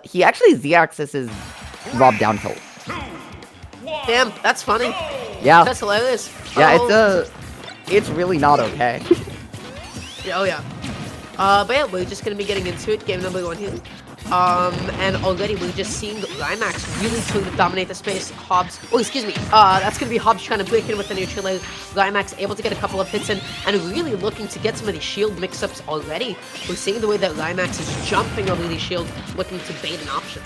He actually Z-axis Rob down tilt. Damn, that's funny. Yeah. That's hilarious. Yeah, it's really not okay. Oh yeah. But yeah, we're just gonna be getting into it. Game number 1 here. And already we're just seeing RyMax really trying to dominate the space. Hobbes, that's gonna be Hobbes trying to break in with the neutral layer. RyMax able to get a couple of hits in and really looking to get some of these shield mix-ups already. We're seeing the way that RyMax is jumping over these shields, looking to bait an option.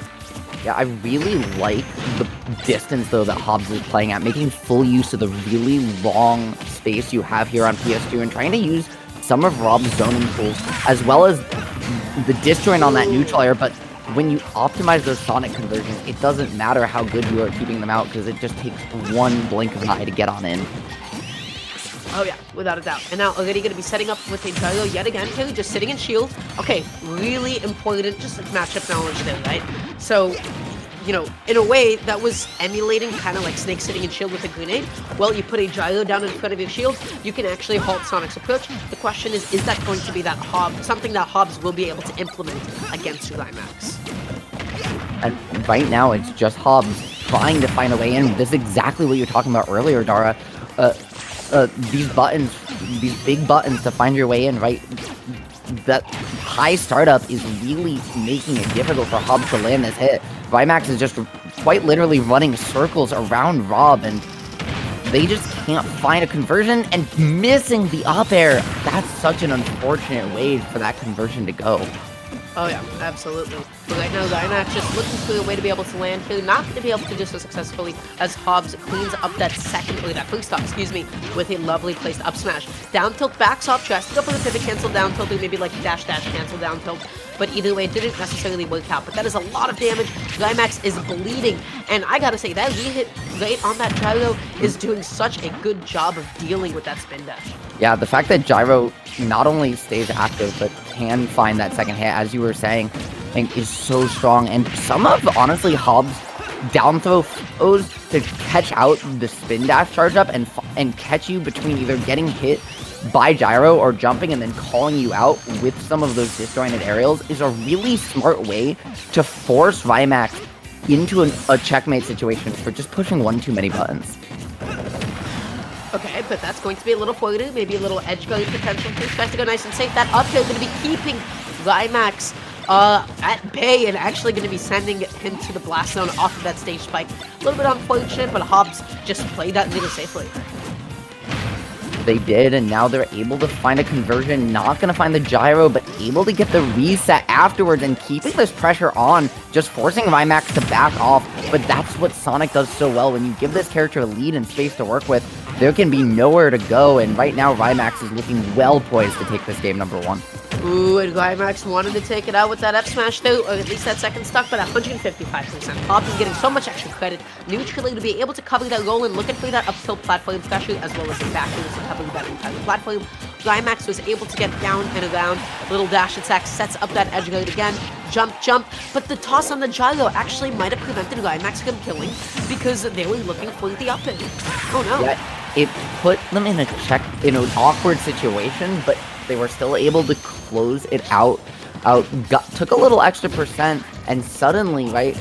Yeah, I really like the distance, though, that Hobbes is playing at, making full use of the really long space you have here on PS2 and trying to use some of Rob's zoning tools, as well as the disjoint on that neutral air, but when you optimize those Sonic conversions, it doesn't matter how good you are keeping them out, because it just takes one blink of an eye to get on in. Oh yeah, without a doubt. And now already going to be setting up with a gyro yet again. Here, just sitting in shield. Okay, really important, just like matchup knowledge there, right? So, you know, in a way, that was emulating kind of like Snake sitting in shield with a grenade. Well, you put a gyro down in front of your shield, you can actually halt Sonic's approach. The question is that going to be that something that Hobbes will be able to implement against RyMax? And right now, it's just Hobbes trying to find a way in. This is exactly what you were talking about earlier, Dara. These buttons, these big buttons to find your way in, right? That high startup is really making it difficult for Hobbes to land this hit. RyMax is just quite literally running circles around Rob, and they just can't find a conversion and missing the up air. That's such an unfortunate way for that conversion to go. Oh yeah, absolutely. But right now, RyMax just looking for a way to be able to land here. Not going to be able to do so successfully as Hobbes cleans up that first stop, with a lovely placed up smash. Down tilt backs off, tries to go for the pivot cancel down tilt, or maybe like dash cancel down tilt. But either way, it didn't necessarily work out. But that is a lot of damage. RyMax is bleeding. And I gotta say, that re-hit right on that gyro is doing such a good job of dealing with that spin dash. Yeah, the fact that gyro not only stays active, but can find that second hit, as you were saying, I think is so strong. And some of, honestly, Hobbes' down throws to catch out the spin dash charge up and catch you between either getting hit by gyro or jumping and then calling you out with some of those disjointed aerials is a really smart way to force RyMax into a checkmate situation for just pushing one too many buttons. Okay, but that's going to be a little forwarded, maybe a little edge guard potential. Tries to go nice and safe. That up tilt going to be keeping RyMax at bay and actually going to be sending him to the blast zone off of that stage spike. A little bit unfortunate, but Hobbes just played that really safely. They did, and now they're able to find a conversion, not going to find the gyro, but able to get the reset afterwards and keeping this pressure on, just forcing RyMax to back off. But that's what Sonic does so well. When you give this character a lead and space to work with, there can be nowhere to go, and right now RyMax is looking well poised to take this game number 1. Ooh, and RyMax wanted to take it out with that F smash though, or at least that second stock, but 155%. Hobbes is getting so much extra credit. Neutrally to be able to cover that roll and looking for that up tilt platform pressure, as well as the back to cover that entire platform. RyMax was able to get down and around. Little dash attack sets up that edge guard again. Jump, but the toss on the gyro actually might have prevented RyMax from killing because they were looking for the up in. Oh no. Yeah, it put them in an awkward situation, but they were still able to close it out. Took a little extra percent, and suddenly, right,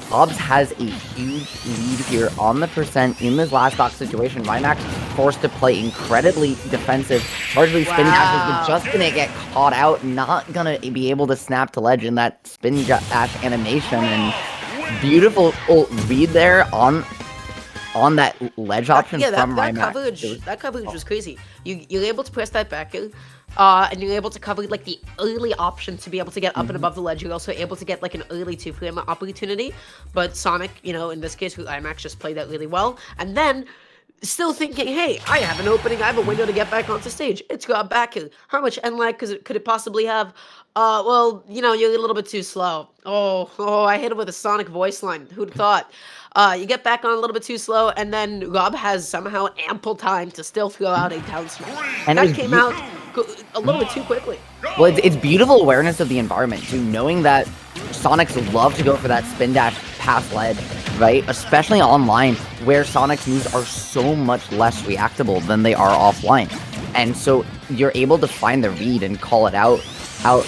Hobbes has a huge lead here on the percent in this last stock situation. RyMax forced to play incredibly defensive, largely spin dashes, but just gonna get caught out, not gonna be able to snap to ledge in that spin dash animation, and beautiful read there on that ledge option from RyMax. That coverage was crazy. You're able to press that back, and you're able to cover like the early option to be able to get up and above the ledge. You're also able to get like an early 2-frame opportunity. But Sonic, in this case, RyMax just played that really well. And then, still thinking, hey, I have an opening, I have a window to get back onto stage. It's got back here. How much end lag could it possibly have? Well, you're a little bit too slow. Oh, I hit him with a Sonic voice line. Who'd thought? You get back on a little bit too slow, and then Rob has somehow ample time to still throw out a down smash. And that came out a little bit too quickly. Well, it's beautiful awareness of the environment, too, knowing that Sonics love to go for that spin dash past ledge, right? Especially online, where Sonic's moves are so much less reactable than they are offline. And so you're able to find the read and call it out out,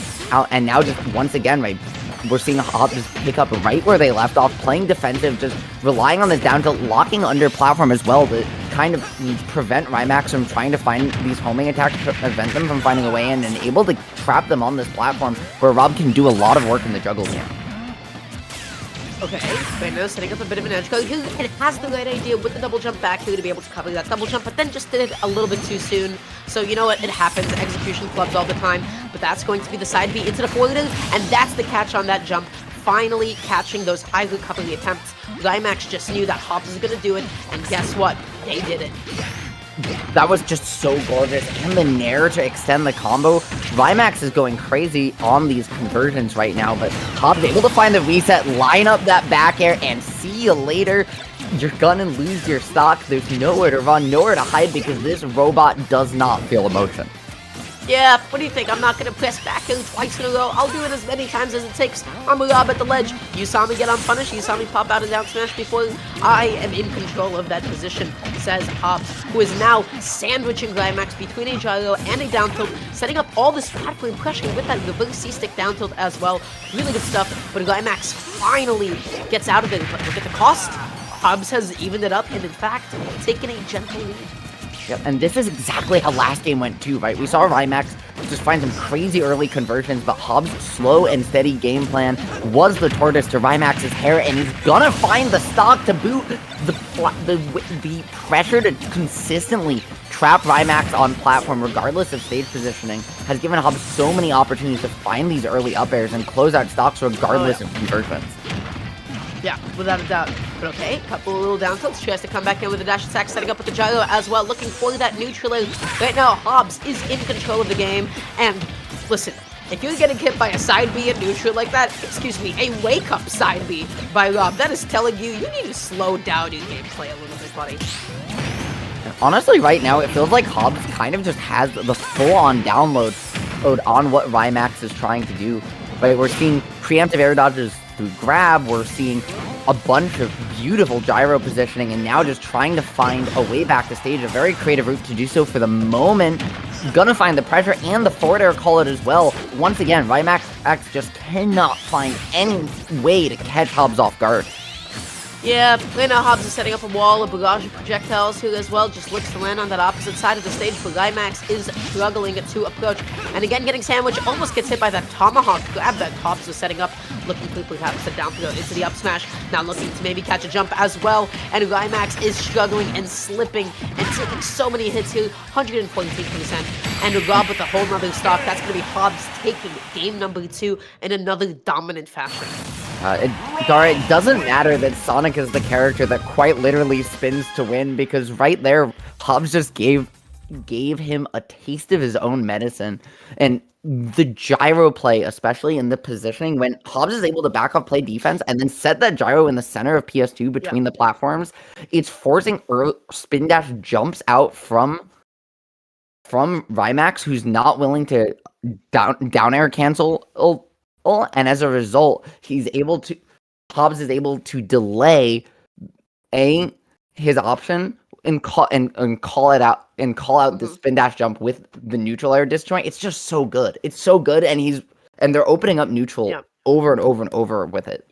and now just once again, right, we're seeing Hobbes just pick up right where they left off, playing defensive, just relying on this down tilt, locking under platform as well to kind of prevent RyMax from trying to find these homing attacks, prevent them from finding a way in, and able to trap them on this platform where Rob can do a lot of work in the juggle game. Okay, Brando setting up a bit of an edge guard. It has the right idea with the double jump back here to be able to cover that double jump, but then just did it a little bit too soon. So you know what? It happens. Execution flubs all the time, but that's going to be the side B into the forward, and that's the catch on that jump. Finally catching those high recovery attempts. RyMax just knew that Hobbes was going to do it, and guess what? They did it. That was just so gorgeous. And the nair to extend the combo. RyMax is going crazy on these conversions right now, but Hobbes able to find the reset, line up that back air, and see you later. You're gonna lose your stock. There's nowhere to run, nowhere to hide, because this robot does not feel emotion. Yeah, what do you think? I'm not going to press back in twice in a row. I'll do it as many times as it takes. I'm a Rob at the ledge. You saw me get unpunished. You saw me pop out a down smash before. I am in control of that position, says Hobbes, who is now sandwiching RyMax between a gyro and a down tilt, setting up all this platform pressure with that reverse C-stick down tilt as well. Really good stuff, but RyMax finally gets out of it. But look at the cost. Hobbes has evened it up and, in fact, taken a gentle lead. Yep, and this is exactly how last game went too, right? We saw RyMax just find some crazy early conversions, but Hobbes' slow and steady game plan was the tortoise to RyMax's hair, and he's gonna find the stock to boot. The pressure to consistently trap RyMax on platform, regardless of stage positioning, has given Hobbes so many opportunities to find these early up airs and close out stocks regardless of conversions. Yeah, without a doubt. But okay, couple of little down tilts. Tries to come back in with a dash attack, setting up with the gyro as well, looking for that neutral. Right now, Hobbes is in control of the game. And listen, if you're getting hit by a side B at neutral like that, excuse me, a wake-up side B by Rob, that is telling you need to slow down your gameplay a little bit, buddy. Honestly, right now, it feels like Hobbes kind of just has the full-on download on what RyMax is trying to do. Right, we're seeing preemptive air dodges through grab, we're seeing a bunch of beautiful gyro positioning, and now just trying to find a way back to stage, a very creative route to do so for the moment. Gonna find the pressure and the forward air call it as well. Once again, RyMax just cannot find any way to catch Hobbes off guard. Yeah, right now Hobbes is setting up a wall of barrage of projectiles here as well, just looks to land on that opposite side of the stage, but RyMax is struggling to approach, and again getting sandwiched, almost gets hit by that tomahawk grab that Hobbes was setting up, looking for perhaps a down throw into the up smash, now looking to maybe catch a jump as well, and RyMax is struggling and slipping and taking so many hits here, 142%, and Rob with a whole nother stock. That's going to be Hobbes taking game number 2 in another dominant fashion. Dara, it doesn't matter that Sonic is the character that quite literally spins to win, because right there, Hobbes just gave him a taste of his own medicine. And the gyro play, especially in the positioning, when Hobbes is able to back off play defense and then set that gyro in the center of PS2 between the platforms, it's forcing spin dash jumps out from RyMax, who's not willing to down air cancel. And as a result, Hobbes is able to delay his option and call it out and call out the spin dash jump with the neutral air disjoint. It's just so good. It's so good, and they're opening up neutral over and over and over with it.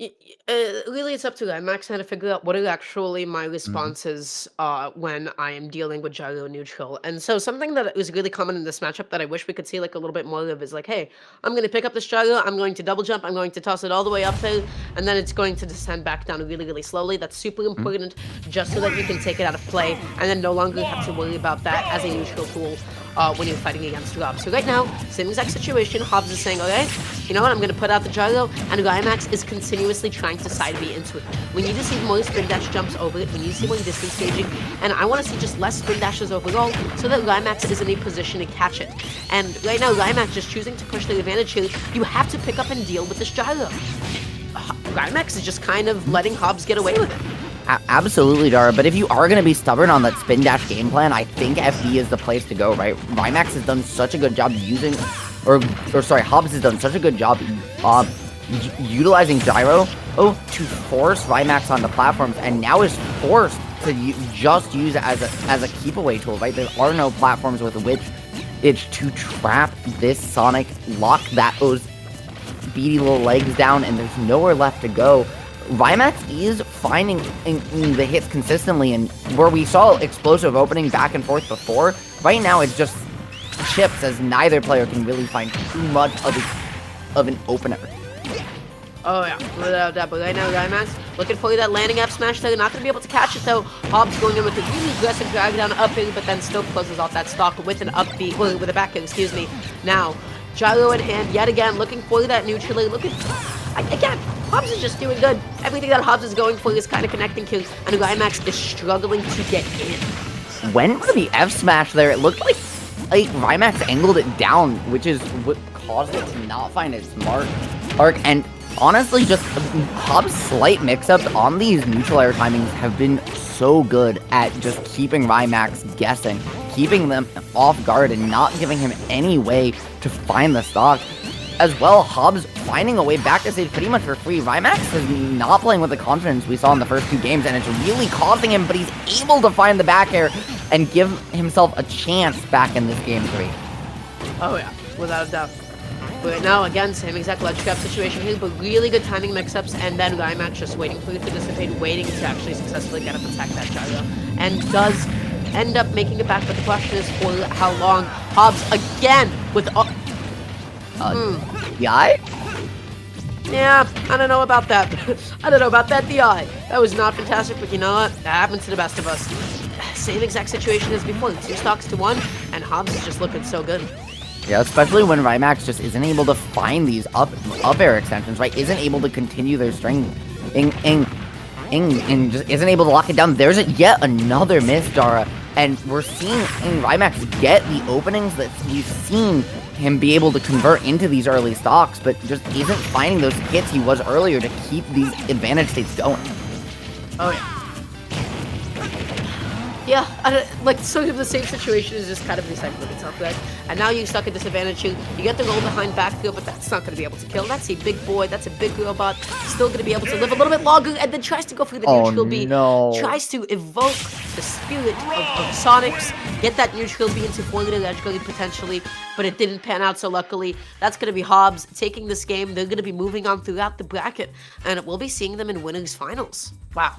Really, it's up to RyMax how to figure out what are actually my responses when I am dealing with gyro neutral. And so something that is really common in this matchup that I wish we could see like a little bit more of is like, hey, I'm going to pick up this gyro, I'm going to double jump, I'm going to toss it all the way up there, and then it's going to descend back down really, really slowly. That's super important just so that you can take it out of play and then no longer have to worry about that as a neutral tool when you're fighting against Rob. So right now, same exact situation, Hobbes is saying, okay, you know what, I'm going to put out the gyro, and RyMax is continuously trying to side B into it. We need to see more spin dash jumps over it, we need to see more distance staging, and I want to see just less spin dashes overall so that RyMax is in a position to catch it. And right now, RyMax just choosing to push the advantage here. You have to pick up and deal with this gyro. RyMax is just kind of letting Hobbes get away with it. Absolutely, Dara, but if you are going to be stubborn on that spin dash game plan, I think FD is the place to go, right? RyMax has done such a good job Hobbes has done such a good job utilizing gyro to force RyMax on the platforms, and now is forced to just use it as a keep away tool, right? There are no platforms with which itch to trap this Sonic, lock those beady little legs down, and there's nowhere left to go. RyMax is finding the hits consistently, and where we saw explosive opening back and forth before, right now it's just chips, as neither player can really find too much of an opener. Oh yeah, without that. But right now, RyMax looking for that landing F smash. They're not going to be able to catch it though. Hobbes going in with a really aggressive drag down up air, but then still closes off that stock with an upbeat, well, with a back air, excuse me. Now, gyro in hand yet again, looking for that neutral air. Again, Hobbes is just doing good. Everything that Hobbes is going for is kind of connecting kills, and RyMax is struggling to get in. Went for the F smash there. It looked like RyMax angled it down, which is what caused it to not find its mark. And honestly, just Hobbes' slight mix-ups on these neutral air timings have been so good at just keeping RyMax guessing, keeping them off guard, and not giving him any way to find the stock. As well, Hobbes finding a way back to stage pretty much for free. RyMax is not playing with the confidence we saw in the first 2 games, and it's really costing him, but he's able to find the back air and give himself a chance back in this game 3. Oh yeah, without a doubt. But right now, again, same exact ledge trap situation here, but really good timing mix-ups, and then RyMax just waiting for it to dissipate, waiting to actually successfully get up and attack that gyro, and does end up making it back, but the question is for how long. Hobbes again with DI? Yeah, I don't know about that. I don't know about that DI. That was not fantastic, but you know what? That happens to the best of us. Same exact situation as before, 2 stocks to 1, and Hobbes is just looking so good. Yeah, especially when RyMax just isn't able to find these up air extensions, right? Isn't able to continue their string, and just isn't able to lock it down. There's yet another miss, Dara, and we're seeing RyMax get the openings that we've seen him be able to convert into these early stocks, but just isn't finding those hits he was earlier to keep these advantage states going. Oh yeah. Yeah, like, sort of the same situation is just kind of recycling itself, right? And now you're stuck at disadvantage. You get the roll behind back throw, but that's not going to be able to kill. That's a big boy. That's a big robot. Still going to be able to live a little bit longer, and then tries to go for the neutral B. No. Tries to evoke the spirit of Sonics, get that neutral B into forward logically potentially, but it didn't pan out, so luckily that's going to be Hobbes taking this game. They're going to be moving on throughout the bracket, and we'll be seeing them in winners finals. Wow.